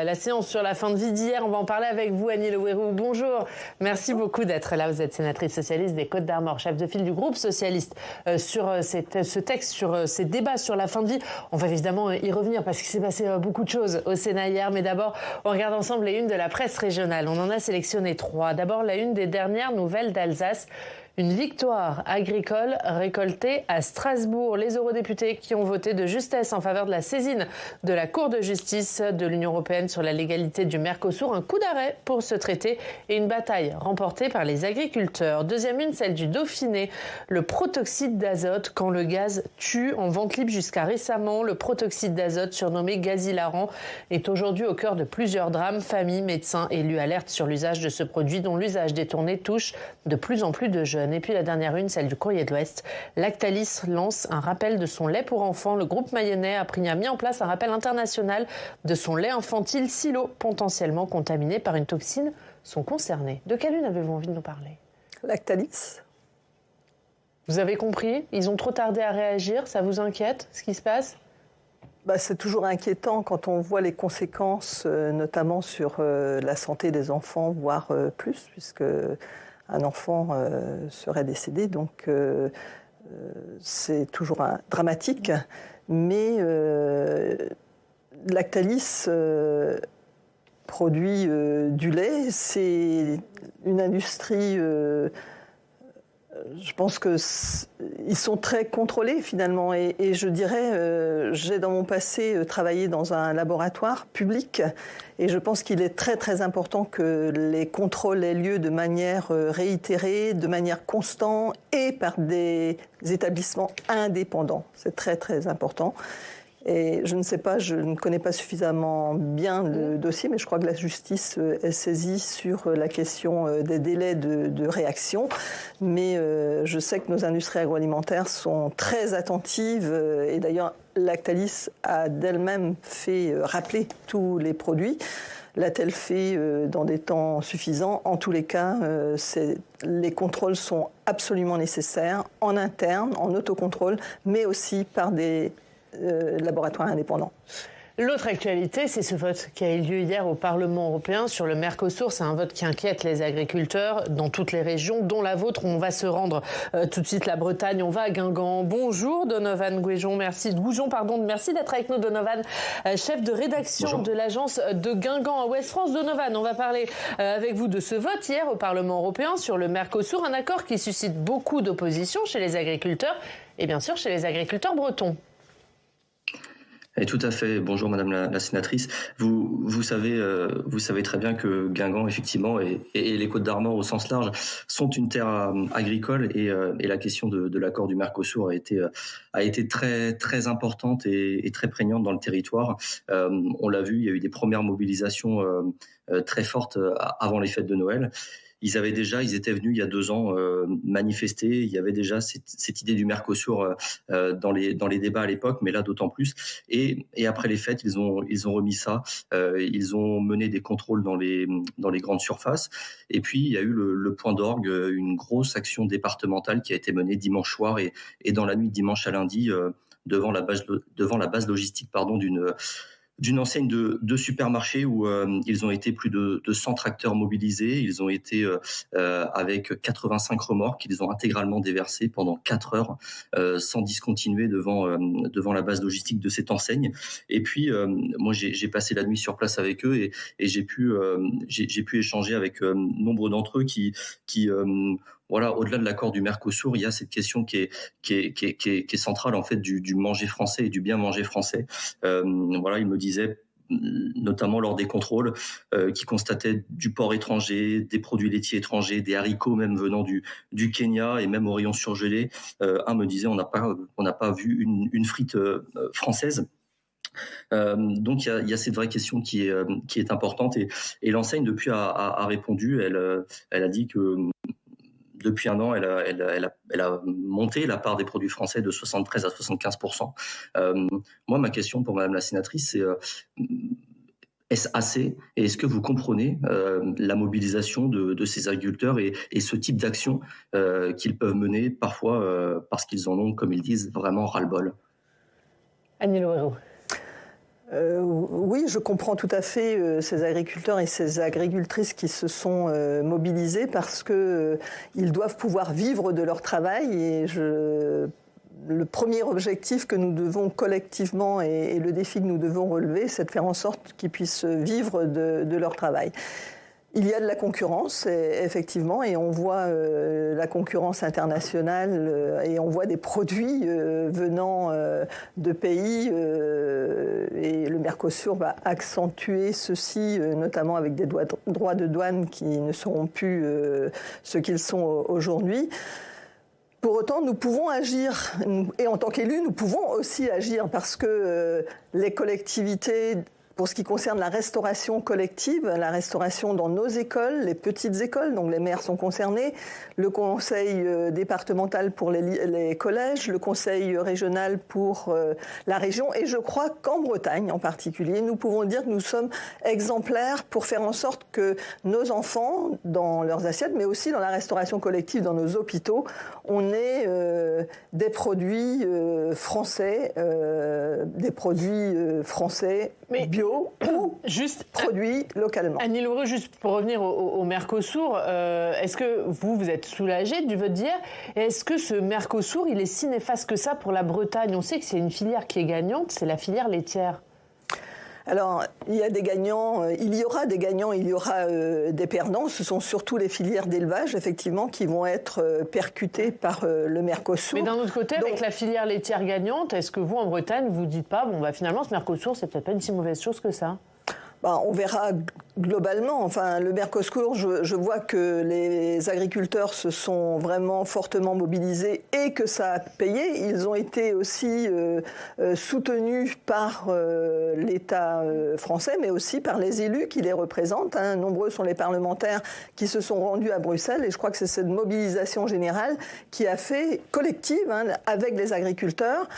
La séance sur la fin de vie d'hier, on va en parler avec vous, Annie Le Houerou. Bonjour, merci beaucoup d'être là. Vous êtes sénatrice socialiste des Côtes-d'Armor, chef de file du groupe socialiste. Sur ce texte, sur ces débats sur la fin de vie, on va évidemment y revenir parce qu'il s'est passé beaucoup de choses au Sénat hier. Mais d'abord, on regarde ensemble les unes de la presse régionale. On en a sélectionné 3. D'abord, la une des dernières nouvelles d'Alsace. Une victoire agricole récoltée à Strasbourg. Les eurodéputés qui ont voté de justesse en faveur de la saisine de la Cour de justice de l'Union européenne sur la légalité du Mercosur. Un coup d'arrêt pour ce traité et une bataille remportée par les agriculteurs. Deuxième une, celle du Dauphiné. Le protoxyde d'azote, quand le gaz tue, en vente libre jusqu'à récemment. Le protoxyde d'azote, surnommé gaz hilarant, est aujourd'hui au cœur de plusieurs drames. Familles, médecins, élus alertent sur l'usage de ce produit dont l'usage détourné touche de plus en plus de jeunes. Et puis la dernière une, celle du Courrier de l'Ouest. Lactalis lance un rappel de son lait pour enfants. Le groupe mayennais a mis en place un rappel international de son lait infantile. 6 lots potentiellement contaminés par une toxine sont concernés. De quelle une avez-vous envie de nous parler? Lactalis. Vous avez compris? Ils ont trop tardé à réagir. Ça vous inquiète, ce qui se passe? C'est toujours inquiétant quand on voit les conséquences, notamment sur la santé des enfants, voire plus, puisque un enfant serait décédé, donc c'est toujours dramatique. Mais Lactalis produit du lait, c'est une industrie, je pense qu'ils sont très contrôlés finalement. Et je dirais, j'ai dans mon passé travaillé dans un laboratoire public et je pense qu'il est très très important que les contrôles aient lieu de manière réitérée, de manière constante et par des établissements indépendants. C'est très très important. Et je ne sais pas, je ne connais pas suffisamment bien le dossier, mais je crois que la justice est saisie sur la question des délais de réaction. Mais je sais que nos industries agroalimentaires sont très attentives. Et d'ailleurs, Lactalis a d'elle-même fait rappeler tous les produits. L'a-t-elle fait dans des temps suffisants? En tous les cas, les contrôles sont absolument nécessaires, en interne, en autocontrôle, mais aussi par des laboratoires indépendants. L'autre actualité, c'est ce vote qui a eu lieu hier au Parlement européen sur le Mercosur. C'est un vote qui inquiète les agriculteurs dans toutes les régions, dont la vôtre. On va se rendre tout de suite la Bretagne. On va à Guingamp. Bonjour Donovan Goujon, merci d'être avec nous, Donovan, chef de rédaction Bonjour. De l'agence de Guingamp à Ouest France. Donovan, on va parler avec vous de ce vote hier au Parlement européen sur le Mercosur, un accord qui suscite beaucoup d'opposition chez les agriculteurs et bien sûr chez les agriculteurs bretons. Et tout à fait. Bonjour Madame la sénatrice. Vous savez très bien que Guingamp, effectivement, et les Côtes-d'Armor au sens large, sont une terre agricole et la question de l'accord du Mercosur a été très très importante et très prégnante dans le territoire. On l'a vu, il y a eu des premières mobilisations très fortes avant les fêtes de Noël. Ils étaient venus il y a 2 ans manifester. Il y avait déjà cette idée du Mercosur dans les débats à l'époque, mais là d'autant plus. Et après les fêtes, ils ont remis ça. Ils ont mené des contrôles dans les grandes surfaces. Et puis il y a eu le point d'orgue, une grosse action départementale qui a été menée dimanche soir et dans la nuit de dimanche à lundi devant la base logistique d'une enseigne de supermarché où ils ont été plus de 100 tracteurs mobilisés. Ils ont été avec 85 remorques qu'ils ont intégralement déversées pendant 4 heures sans discontinuer devant la base logistique de cette enseigne. Et puis moi j'ai passé la nuit sur place avec eux et j'ai pu échanger avec nombre d'entre eux qui voilà, au-delà de l'accord du Mercosur, il y a cette question qui est centrale en fait du manger français et du bien manger français. Voilà, il me disait notamment lors des contrôles qui constataient du porc étranger, des produits laitiers étrangers, des haricots même venant du Kenya et même au rayon surgelé. Un me disait on n'a pas vu une frite française. Donc il y a cette vraie question qui est importante et l'enseigne depuis a répondu. Elle a dit que depuis 1 an, elle a monté la part des produits français de 73 à 75%. Moi, ma question pour Madame la sénatrice, c'est est-ce assez? Et est-ce que vous comprenez la mobilisation de ces agriculteurs et ce type d'action qu'ils peuvent mener parfois parce qu'ils en ont, comme ils disent, vraiment ras-le-bol? Annie Le Houerou. Oui, je comprends tout à fait ces agriculteurs et ces agricultrices qui se sont mobilisés parce que ils doivent pouvoir vivre de leur travail et le premier objectif que nous devons collectivement et le défi que nous devons relever, c'est de faire en sorte qu'ils puissent vivre de leur travail. Il y a de la concurrence, effectivement, et on voit la concurrence internationale et on voit des produits venant de pays et le Mercosur va accentuer ceci, notamment avec des droits de douane qui ne seront plus ce qu'ils sont aujourd'hui. Pour autant, nous pouvons agir, et en tant qu'élus, nous pouvons aussi agir parce que les collectivités, pour ce qui concerne la restauration collective, la restauration dans nos écoles, les petites écoles, donc les maires sont concernés, le conseil départemental pour les collèges, le conseil régional pour la région, et je crois qu'en Bretagne en particulier, nous pouvons dire que nous sommes exemplaires pour faire en sorte que nos enfants, dans leurs assiettes, mais aussi dans la restauration collective, dans nos hôpitaux, on ait des produits français, mais bio ou juste produits localement. Annie Le Huérou, juste pour revenir au Mercosur, est-ce que vous êtes soulagée du vote d'hier? Et est-ce que ce Mercosur, il est si néfaste que ça pour la Bretagne? On sait que c'est une filière qui est gagnante, c'est la filière laitière. Alors, il y a des gagnants, il y aura des gagnants, il y aura des perdants. Ce sont surtout les filières d'élevage, effectivement, qui vont être percutées par le Mercosur. Mais d'un autre côté, avec la filière laitière gagnante, est-ce que vous, en Bretagne, vous dites pas, finalement, ce Mercosur, c'est peut-être pas une si mauvaise chose que ça? On verra globalement. Enfin, le Mercosur, je vois que les agriculteurs se sont vraiment fortement mobilisés et que ça a payé. Ils ont été aussi soutenus par l'État français, mais aussi par les élus qui les représentent. Nombreux sont les parlementaires qui se sont rendus à Bruxelles et je crois que c'est cette mobilisation générale qui a fait, collective, avec les agriculteurs,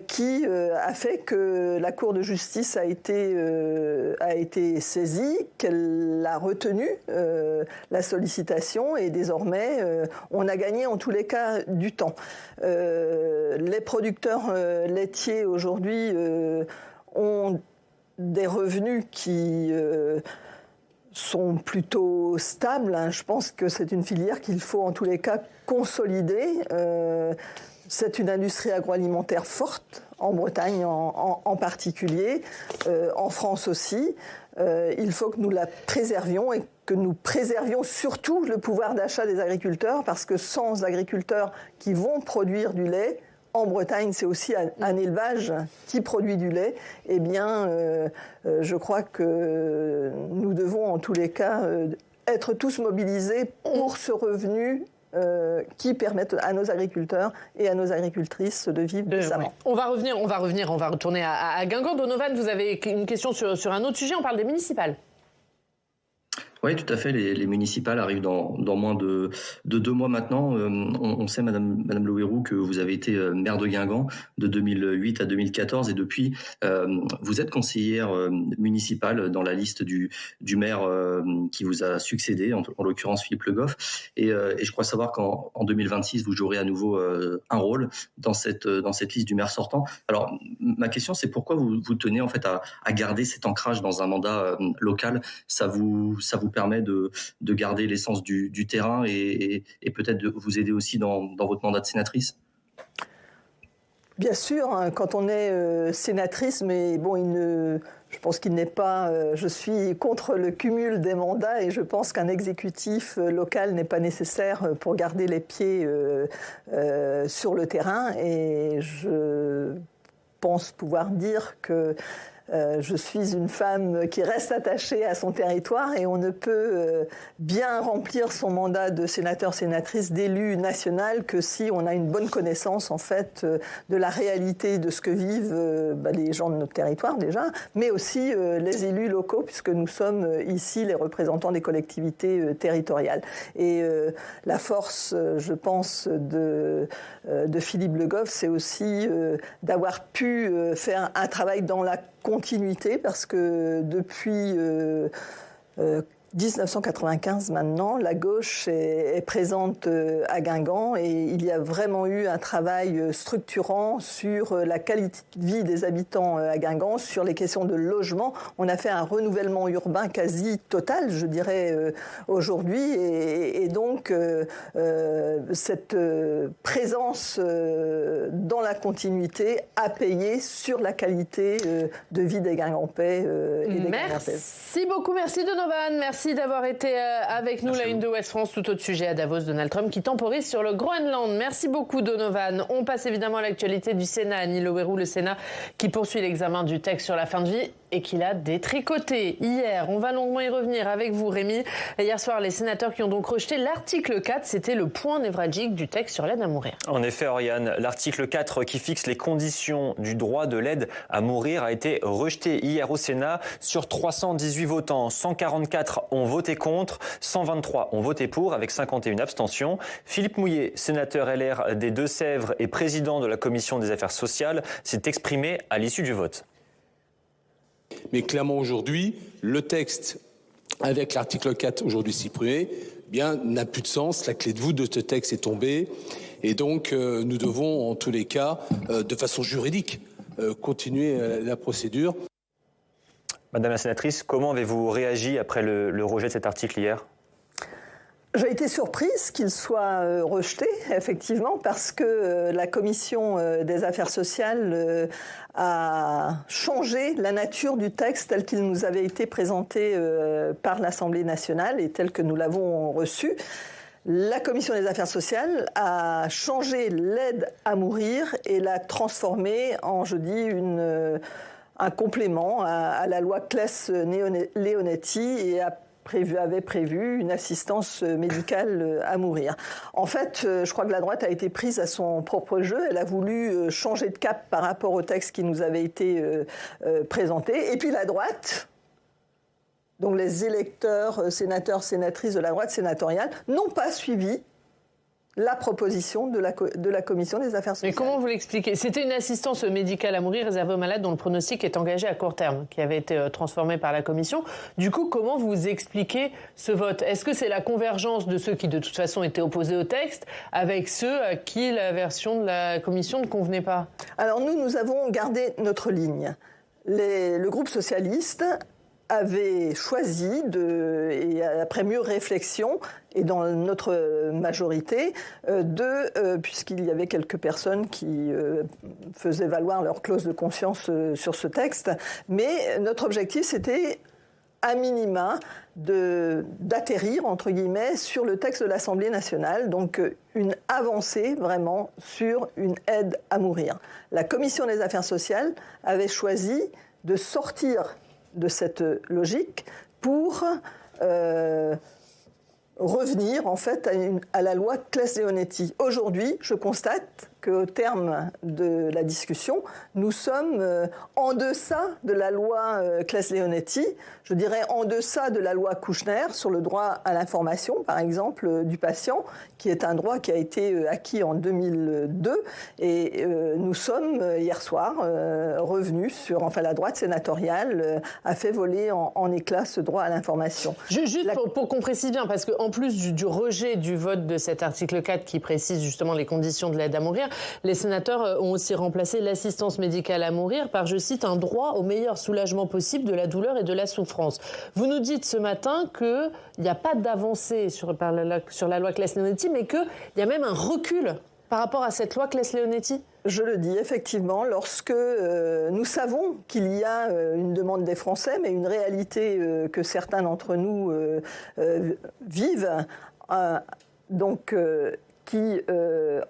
qui a fait que la Cour de justice a été saisie, qu'elle a retenu la sollicitation et désormais on a gagné en tous les cas du temps. Les producteurs laitiers aujourd'hui ont des revenus qui sont plutôt stables. Je pense que c'est une filière qu'il faut en tous les cas consolider. C'est une industrie agroalimentaire forte, en Bretagne en particulier, en France aussi. Il faut que nous la préservions et que nous préservions surtout le pouvoir d'achat des agriculteurs, parce que sans agriculteurs qui vont produire du lait, en Bretagne, c'est aussi un élevage qui produit du lait, eh bien, je crois que nous devons en tous les cas être tous mobilisés pour ce revenu qui permettent à nos agriculteurs et à nos agricultrices de vivre décemment. On va retourner à Guingamp. Donovan, vous avez une question sur un autre sujet, on parle des municipales. Oui, tout à fait. Les municipales arrivent dans moins de 2 mois maintenant. On sait, Madame Le Huérou, que vous avez été maire de Guingamp de 2008 à 2014 et depuis, vous êtes conseillère municipale dans la liste du maire qui vous a succédé, en l'occurrence Philippe Le Goff. Et je crois savoir qu'en 2026, vous jouerez à nouveau un rôle dans cette liste du maire sortant. Alors, ma question, c'est pourquoi vous tenez en fait à garder cet ancrage dans un mandat local? Ça vous permet de garder l'essence du terrain et peut-être de vous aider aussi dans votre mandat de sénatrice? Bien sûr, quand on est sénatrice, mais bon, je pense qu'il n'est pas... je suis contre le cumul des mandats et je pense qu'un exécutif local n'est pas nécessaire pour garder les pieds sur le terrain. Et je pense pouvoir dire que je suis une femme qui reste attachée à son territoire et on ne peut bien remplir son mandat de sénateur-sénatrice, d'élu national que si on a une bonne connaissance en fait de la réalité de ce que vivent les gens de notre territoire déjà, mais aussi les élus locaux puisque nous sommes ici les représentants des collectivités territoriales. Et la force, je pense, de Philippe Le Goff, c'est aussi d'avoir pu faire un travail dans la continuité parce que depuis 1995 maintenant, la gauche est présente à Guingamp et il y a vraiment eu un travail structurant sur la qualité de vie des habitants à Guingamp, sur les questions de logement. On a fait un renouvellement urbain quasi total, je dirais, aujourd'hui. Et donc, cette présence dans la continuité a payé sur la qualité de vie des Guingampais et des Guingampaises. Merci beaucoup, merci Donovan, merci d'avoir été avec nous. La une de Ouest France, tout autre sujet à Davos, Donald Trump qui temporise sur le Groenland. Merci beaucoup Donovan. On passe évidemment à l'actualité du Sénat. Annie Le Houerou, le Sénat qui poursuit l'examen du texte sur la fin de vie et qui l'a détricoté hier. On va longuement y revenir avec vous, Rémi. Hier soir, les sénateurs qui ont donc rejeté l'article 4, c'était le point névralgique du texte sur l'aide à mourir. En effet, Oriane, l'article 4 qui fixe les conditions du droit de l'aide à mourir a été rejeté hier au Sénat. Sur 318 votants, 144 ont voté contre, 123 ont voté pour, avec 51 abstentions. Philippe Mouillet, sénateur LR des Deux-Sèvres et président de la Commission des affaires sociales, s'est exprimé à l'issue du vote. Mais clairement aujourd'hui, le texte avec l'article 4 aujourd'hui supprimé, n'a plus de sens. La clé de voûte de ce texte est tombée. Et donc, nous devons, en tous les cas, de façon juridique, continuer la procédure. Madame la sénatrice, comment avez-vous réagi après le rejet de cet article hier ? J'ai été surprise qu'il soit rejeté, effectivement, parce que la Commission des affaires sociales a changé la nature du texte tel qu'il nous avait été présenté par l'Assemblée nationale et tel que nous l'avons reçu. La Commission des affaires sociales a changé l'aide à mourir et l'a transformée en, je dis, un complément à la loi Claes-Leonetti et avait prévu une assistance médicale à mourir. En fait, je crois que la droite a été prise à son propre jeu. Elle a voulu changer de cap par rapport au texte qui nous avait été présenté. Et puis la droite, donc les électeurs, sénateurs, sénatrices de la droite sénatoriale, n'ont pas suivi la proposition de la Commission des affaires sociales. Mais comment vous l'expliquez ? C'était une assistance médicale à mourir réservée aux malades dont le pronostic est engagé à court terme, qui avait été transformée par la Commission. Du coup, comment vous expliquez ce vote ? Est-ce que c'est la convergence de ceux qui, de toute façon, étaient opposés au texte avec ceux à qui la version de la Commission ne convenait pas ? Alors nous avons gardé notre ligne. Le groupe socialiste avait choisi, et après mûre réflexion, et dans notre majorité, puisqu'il y avait quelques personnes qui faisaient valoir leur clause de conscience sur ce texte, mais notre objectif, c'était à minima d'atterrir, entre guillemets, sur le texte de l'Assemblée nationale, donc une avancée vraiment sur une aide à mourir. La Commission des affaires sociales avait choisi de sortir de cette logique pour revenir en fait à la loi Claes-Leonetti. Aujourd'hui, je constate qu'au terme de la discussion, nous sommes en deçà de la loi Claes-Leonetti, je dirais en deçà de la loi Kouchner sur le droit à l'information, par exemple, du patient, qui est un droit qui a été acquis en 2002. Et nous sommes, hier soir, revenus sur... Enfin, la droite sénatoriale a fait voler en éclats ce droit à l'information. Juste pour qu'on précise bien, parce qu'en plus du rejet du vote de cet article 4 qui précise justement les conditions de l'aide à mourir, les sénateurs ont aussi remplacé l'assistance médicale à mourir par, je cite, un droit au meilleur soulagement possible de la douleur et de la souffrance. Vous nous dites ce matin qu'il n'y a pas d'avancée sur la loi Claes-Leonetti, mais qu'il y a même un recul par rapport à cette loi Claes-Leonetti ? Je le dis, effectivement, lorsque nous savons qu'il y a une demande des Français, mais une réalité que certains d'entre nous vivent, qui,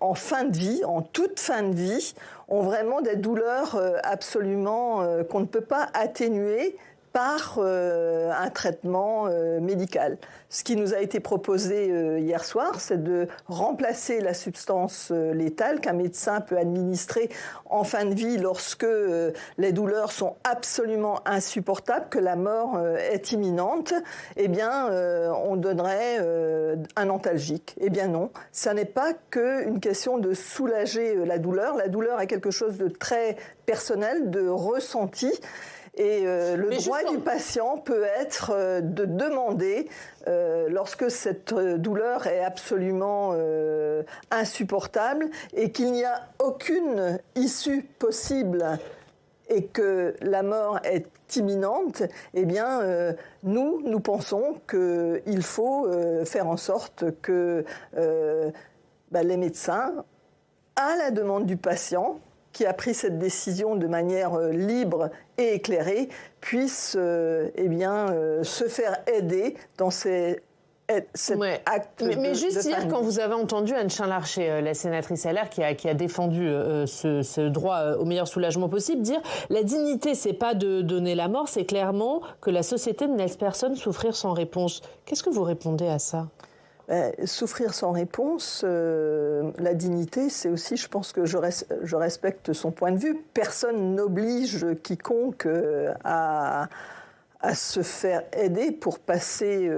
en fin de vie, en toute fin de vie, ont vraiment des douleurs absolument qu'on ne peut pas atténuer par un traitement médical. Ce qui nous a été proposé hier soir, c'est de remplacer la substance létale qu'un médecin peut administrer en fin de vie lorsque les douleurs sont absolument insupportables, que la mort est imminente. Eh bien, on donnerait un antalgique. Eh bien non, ça n'est pas qu'une question de soulager la douleur. La douleur est quelque chose de très personnel, de ressenti. Et le droit du patient peut être de demander, lorsque cette douleur est absolument insupportable et qu'il n'y a aucune issue possible et que la mort est imminente, eh bien, nous pensons qu'il faut faire en sorte que les médecins, à la demande du patient, qui a pris cette décision de manière libre et éclairée, puissent se faire aider dans cet acte mais juste de hier, quand vous avez entendu Anne Chain-Larché, la sénatrice LR qui a défendu ce droit au meilleur soulagement possible, dire la dignité, c'est pas de donner la mort, c'est clairement que la société ne laisse personne souffrir sans réponse. Qu'est-ce que vous répondez à ça ? Souffrir sans réponse, la dignité, c'est aussi, je pense que je respecte son point de vue. Personne n'oblige quiconque à se faire aider pour passer,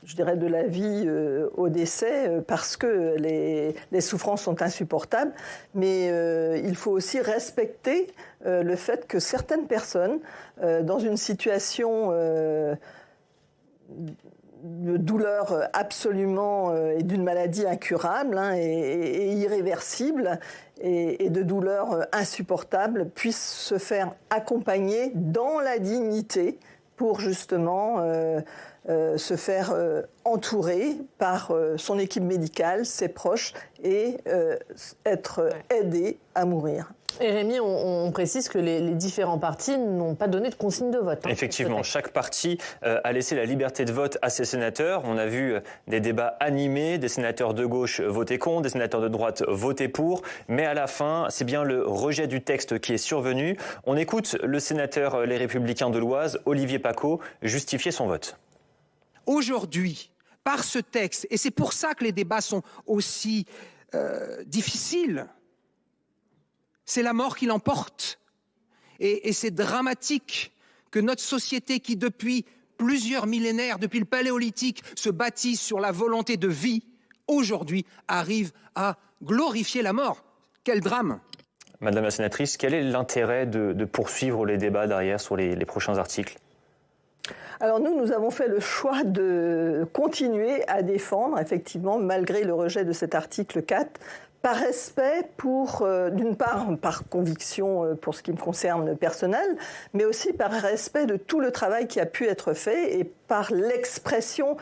je dirais, de la vie au décès, parce que les souffrances sont insupportables. Mais il faut aussi respecter le fait que certaines personnes, dans une situation de douleur absolument et d'une maladie incurable et irréversible et de douleur insupportable, puissent se faire accompagner dans la dignité pour justement se faire entourer par son équipe médicale, ses proches et être aidé à mourir. Et Rémi, on précise que les différents partis n'ont pas donné de consigne de vote. Effectivement, chaque parti a laissé la liberté de vote à ses sénateurs. On a vu des débats animés, des sénateurs de gauche voter contre, des sénateurs de droite voter pour. Mais à la fin, c'est bien le rejet du texte qui est survenu. On écoute le sénateur Les Républicains de l'Oise, Olivier Paccaud, justifier son vote. Aujourd'hui, par ce texte, et c'est pour ça que les débats sont aussi difficiles, c'est la mort qui l'emporte. Et c'est dramatique que notre société qui, depuis plusieurs millénaires, depuis le Paléolithique, se bâtit sur la volonté de vie, aujourd'hui arrive à glorifier la mort. Quel drame! Madame la sénatrice, quel est l'intérêt de poursuivre les débats derrière sur les prochains articles ? Alors nous avons fait le choix de continuer à défendre, effectivement, malgré le rejet de cet article 4, par respect d'une part, par conviction pour ce qui me concerne personnel, mais aussi par respect de tout le travail qui a pu être fait et par l'expression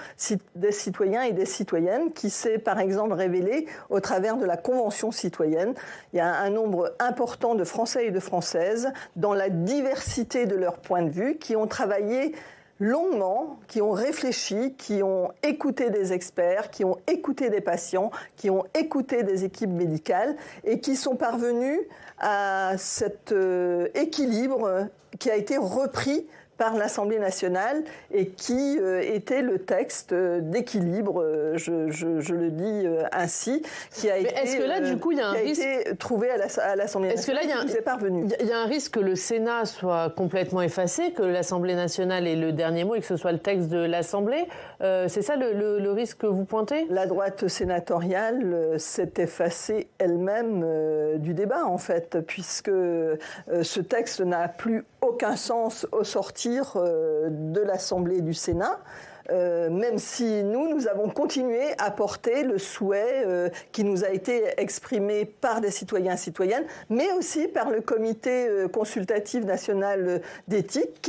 des citoyens et des citoyennes qui s'est par exemple révélée au travers de la Convention citoyenne. Il y a un nombre important de Français et de Françaises dans la diversité de leurs points de vue qui ont travaillé longuement, qui ont réfléchi, qui ont écouté des experts, qui ont écouté des patients, qui ont écouté des équipes médicales et qui sont parvenus à cet équilibre qui a été repris par l'Assemblée nationale et qui était le texte d'équilibre, je le dis ainsi, qui a été, est-ce que là, du coup, il y a un risque... été trouvé à l'Assemblée nationale. Est-ce que là, il y a un risque que le Sénat soit complètement effacé, que l'Assemblée nationale ait le dernier mot et que ce soit le texte de l'Assemblée? C'est ça le risque que vous pointez? La droite sénatoriale s'est effacée elle-même du débat, en fait, puisque ce texte n'a plus aucun sens au sortir de l'Assemblée et du Sénat, même si nous avons continué à porter le souhait qui nous a été exprimé par des citoyens et citoyennes, mais aussi par le Comité consultatif national d'éthique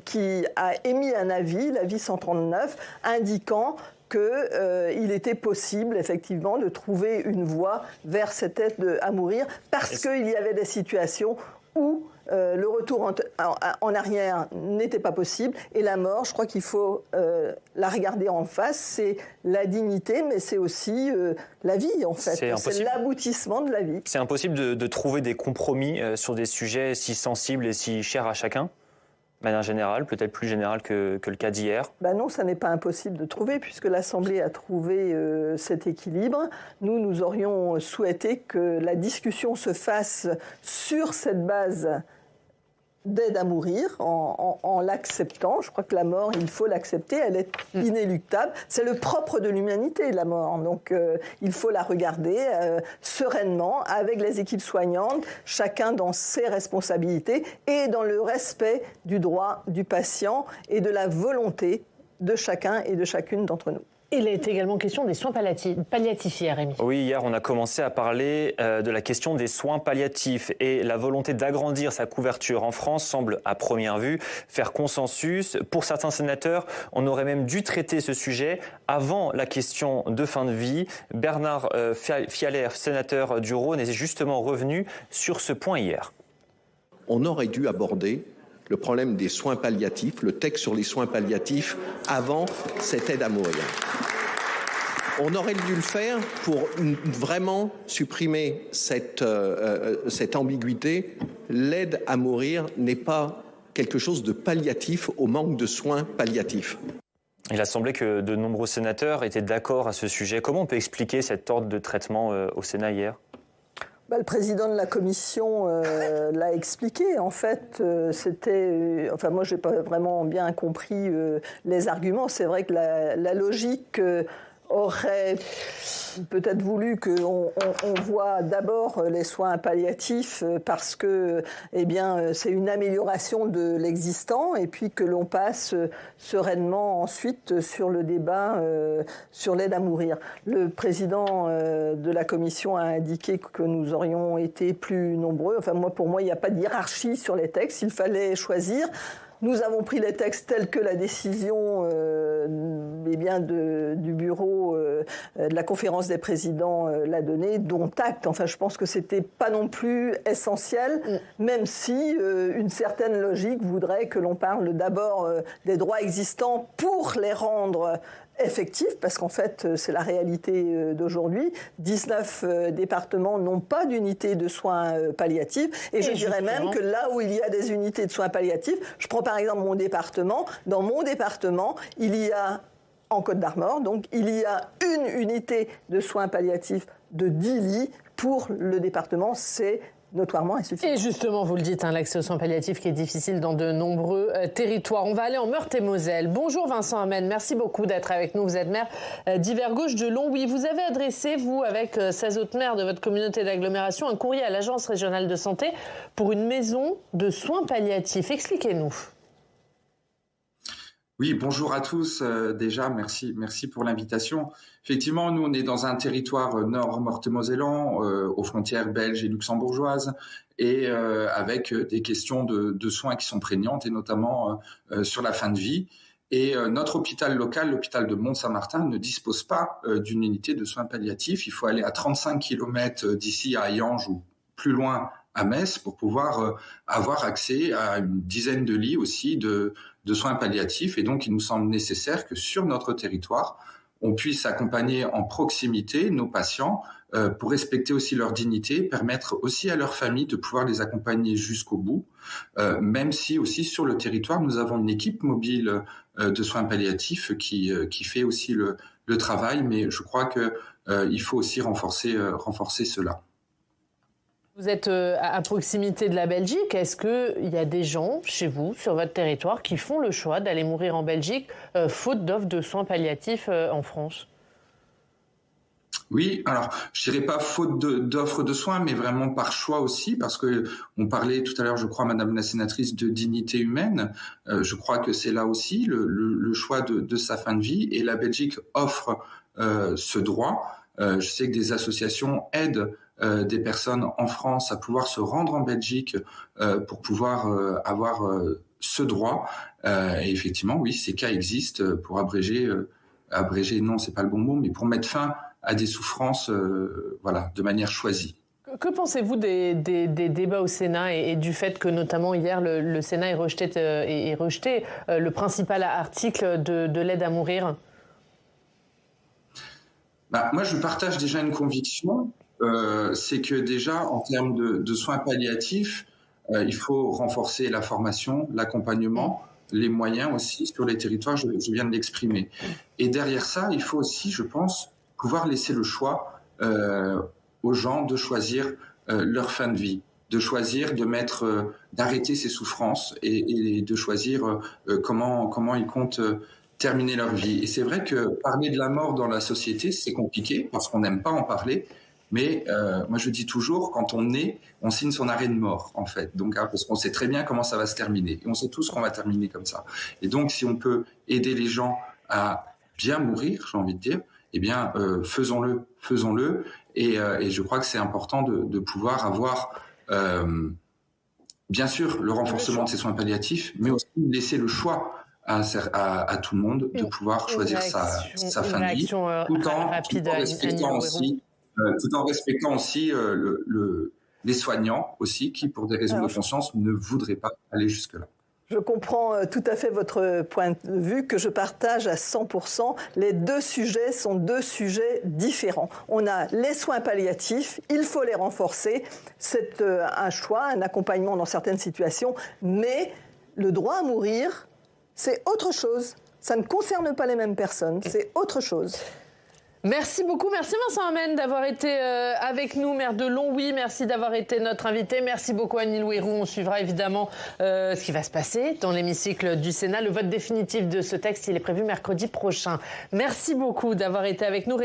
qui a émis un avis, l'avis 139, indiquant qu'il était possible, effectivement, de trouver une voie vers cette aide à mourir, parce qu'il y avait des situations où le retour en arrière n'était pas possible. Et la mort, je crois qu'il faut la regarder en face. C'est la dignité, mais c'est aussi la vie, en fait. C'est l'aboutissement de la vie. C'est impossible de trouver des compromis sur des sujets si sensibles et si chers à chacun ? De manière générale, peut-être plus générale que le cas d'hier? Non, ça n'est pas impossible de trouver, puisque l'Assemblée a trouvé cet équilibre. Nous aurions souhaité que la discussion se fasse sur cette base d'aide à mourir en l'acceptant. Je crois que la mort, il faut l'accepter, elle est inéluctable. C'est le propre de l'humanité, la mort. Donc il faut la regarder sereinement avec les équipes soignantes, chacun dans ses responsabilités et dans le respect du droit du patient et de la volonté de chacun et de chacune d'entre nous. Il est également question des soins palliatifs hier, Rémi. Oui, hier, on a commencé à parler de la question des soins palliatifs et la volonté d'agrandir sa couverture en France semble, à première vue, faire consensus. Pour certains sénateurs, on aurait même dû traiter ce sujet avant la question de fin de vie. Bernard Fialer, sénateur du Rhône, est justement revenu sur ce point hier. On aurait dû aborder le problème des soins palliatifs, le texte sur les soins palliatifs, avant cette aide à mourir. On aurait dû le faire pour vraiment supprimer cette ambiguïté. L'aide à mourir n'est pas quelque chose de palliatif au manque de soins palliatifs. Il a semblé que de nombreux sénateurs étaient d'accord à ce sujet. Comment on peut expliquer cet ordre de traitement au Sénat hier ? Le président de la commission l'a expliqué. En fait, c'était... Enfin, moi, je n'ai pas vraiment bien compris les arguments. C'est vrai que la logique aurait peut-être voulu qu'on voit d'abord les soins palliatifs parce que c'est une amélioration de l'existant et puis que l'on passe sereinement ensuite sur le débat sur l'aide à mourir. Le président de la commission a indiqué que nous aurions été plus nombreux. Enfin, pour moi, il n'y a pas de hiérarchie sur les textes. Il fallait choisir. Nous avons pris les textes tels que la décision du bureau de la conférence des présidents l'a donné, dont acte. Enfin, je pense que c'était pas non plus essentiel, même si une certaine logique voudrait que l'on parle d'abord des droits existants pour les rendre effectif, parce qu'en fait, c'est la réalité d'aujourd'hui. 19 départements n'ont pas d'unité de soins palliatifs. Et je dirais même que là où il y a des unités de soins palliatifs, je prends par exemple mon département, dans mon département, il y a, en Côte-d'Armor, donc il y a une unité de soins palliatifs de 10 lits pour le département. C'est notoirement insuffisant. Et justement, vous le dites, l'accès aux soins palliatifs qui est difficile dans de nombreux territoires. On va aller en Meurthe-et-Moselle. Bonjour Vincent Hamel, merci beaucoup d'être avec nous. Vous êtes maire d'Yver-Gauche de Longwy. Vous avez adressé, vous, avec 16 autres maires de votre communauté d'agglomération, un courrier à l'Agence régionale de santé pour une maison de soins palliatifs. Expliquez-nous. Oui, bonjour à tous. Déjà, merci pour l'invitation. Effectivement, nous, on est dans un territoire nord meurthe-mosellan, aux frontières belges et luxembourgeoises, et avec des questions de soins qui sont prégnantes, et notamment sur la fin de vie. Et notre hôpital local, l'hôpital de Mont-Saint-Martin, ne dispose pas d'une unité de soins palliatifs. Il faut aller à 35 km d'ici à Hayange ou plus loin à Metz pour pouvoir avoir accès à une dizaine de lits aussi de soins palliatifs. Et donc, il nous semble nécessaire que sur notre territoire, on puisse accompagner en proximité nos patients pour respecter aussi leur dignité, permettre aussi à leur famille de pouvoir les accompagner jusqu'au bout, même si aussi sur le territoire, nous avons une équipe mobile de soins palliatifs qui fait aussi le travail, mais je crois qu'il faut aussi renforcer cela. Vous êtes à proximité de la Belgique. Est-ce qu'il y a des gens chez vous, sur votre territoire, qui font le choix d'aller mourir en Belgique, faute d'offres de soins palliatifs en France ? Oui, alors je dirais pas faute d'offres de soins, mais vraiment par choix aussi, parce que on parlait tout à l'heure, je crois, Madame la sénatrice, de dignité humaine. Je crois que c'est là aussi le choix de sa fin de vie, et la Belgique offre ce droit. Je sais que des associations aident des personnes en France à pouvoir se rendre en Belgique pour pouvoir avoir ce droit. Et effectivement, oui, ces cas existent pour abréger, non, c'est pas le bon mot, mais pour mettre fin à des souffrances, de manière choisie. Que pensez-vous des débats au Sénat et du fait que, notamment hier, le Sénat ait rejeté le principal article de l'aide à mourir ? Moi, je partage déjà une conviction, c'est que déjà, en termes de soins palliatifs, il faut renforcer la formation, l'accompagnement, les moyens aussi sur les territoires, je viens de l'exprimer. Et derrière ça, il faut aussi, je pense, pouvoir laisser le choix aux gens de choisir leur fin de vie, de choisir d'arrêter ses souffrances et de choisir comment ils comptent terminer leur vie. Et c'est vrai que parler de la mort dans la société, c'est compliqué parce qu'on n'aime pas en parler. Mais moi, je dis toujours, quand on naît, on signe son arrêt de mort, en fait. Donc, parce qu'on sait très bien comment ça va se terminer. Et on sait tous qu'on va terminer comme ça. Et donc, si on peut aider les gens à bien mourir, j'ai envie de dire, eh bien, faisons-le. Et je crois que c'est important de pouvoir avoir, bien sûr, le renforcement de ces soins palliatifs, mais aussi laisser le choix à tout le monde de pouvoir choisir sa fin de vie, tout en respectant aussi les soignants aussi, qui, pour des raisons de conscience, ne voudraient pas aller jusque-là. Je comprends tout à fait votre point de vue que je partage à 100%. Les deux sujets sont deux sujets différents. On a les soins palliatifs, il faut les renforcer. C'est un choix, un accompagnement dans certaines situations, mais le droit à mourir, c'est autre chose. Ça ne concerne pas les mêmes personnes, c'est autre chose. Merci beaucoup. Merci Vincent Amène d'avoir été avec nous, maire de Longwy. Merci d'avoir été notre invité. Merci beaucoup Annie Louérou. On suivra évidemment ce qui va se passer dans l'hémicycle du Sénat. Le vote définitif de ce texte, il est prévu mercredi prochain. Merci beaucoup d'avoir été avec nous.